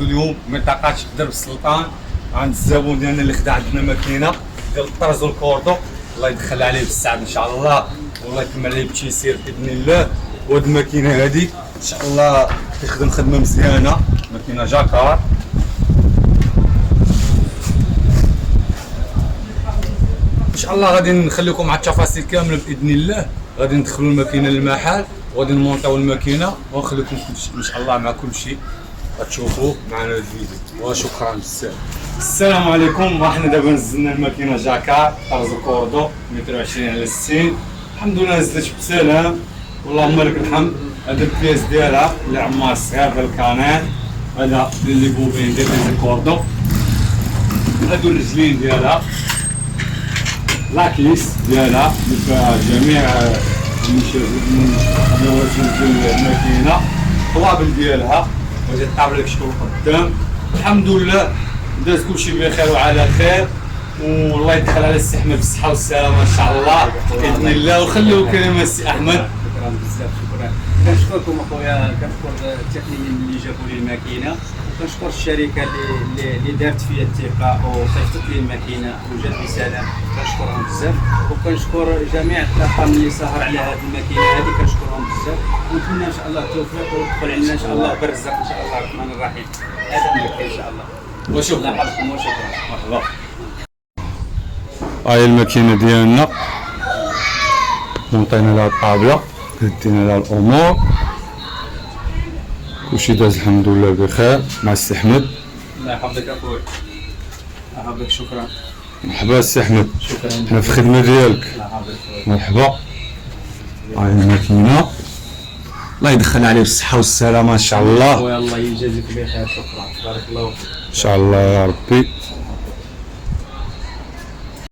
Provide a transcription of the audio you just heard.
اليوم منطقة درب السلطان عند الزبون ديالنا اللي خدا عندنا ماكينة ديال الطرز والكوردو. الله يدخل عليه بالسعد ان شاء الله، والله يكمل عليه بالتيسير باذن الله. وهاد الماكينة هادي ان شاء الله كيخدم خدمة مزيانة، ماكينة جاكار. ان شاء الله غادي نخليكم مع التفاصيل كاملة باذن الله. غادي ندخلوا الماكينة للمحل وغادي نمونطيو الماكينة ونخليكم ان شاء الله مع كل شيء غتشوفوا معنا الفيديو. وشكرا بزاف. السلام عليكم. راحنا دابا نزلنا الماكينه جاكار طرز كوردو متر 20 على 60. الحمد لله نزلت بسلام اللهم لك الحمد. هذا البياس ديالها العمار الصغير ديال الكانات، هذا اللي بوبين ديال الكوردو، هادو الرجلين ديالها، لاكيس ديالها اللي فيها جميع النوافذ ديال الماكينه، الطوابل ديالها وهذه الطابله كتكون قدام. الحمد لله داز كلشي بخير وعلى خير، والله يدخل على السي احمد بالصحه والسلامه ان شاء الله باذن الله. وخليو كلمه السي احمد. شكرا بزاف، شكرا. كنشكركم اخويا، كنشكر التقنيين اللي جابوا لي الماكينه، وكنشكر الشركه اللي دارت فيا الثقه وصيفطت لي الماكينه وجات بسلام، كنشكرهم بزاف. وكنشكر جميع الطاقم اللي سهر على هذه الماكينه هذه، كنشكرهم بزاف. ونتمنى ان شاء الله التوفيق ويدخل علينا ان شاء الله بالرزق ان شاء الله الرحمن الرحيم. هذا الماكينه ان شاء الله. وشكرا. الله يحفظكم وشكرا. مرحبا. هاي الماكينه ديالنا مونطينا لها الطابله، هدينا لها الامور، كلشي داز الحمد لله بخير مع السي احمد. الله يحفظك اخويا، الله يحفظك. شكرا. مرحبا السي احمد، شكرا. حنا في الخدمه ديالك. الله يحفظك. مرحبا. هاي الماكينه الله يدخل عليه بالصحه والسلامه ان شاء الله. الله يجازيك بخير. شكرا، بارك الله فيك. ان شاء الله يا ربي.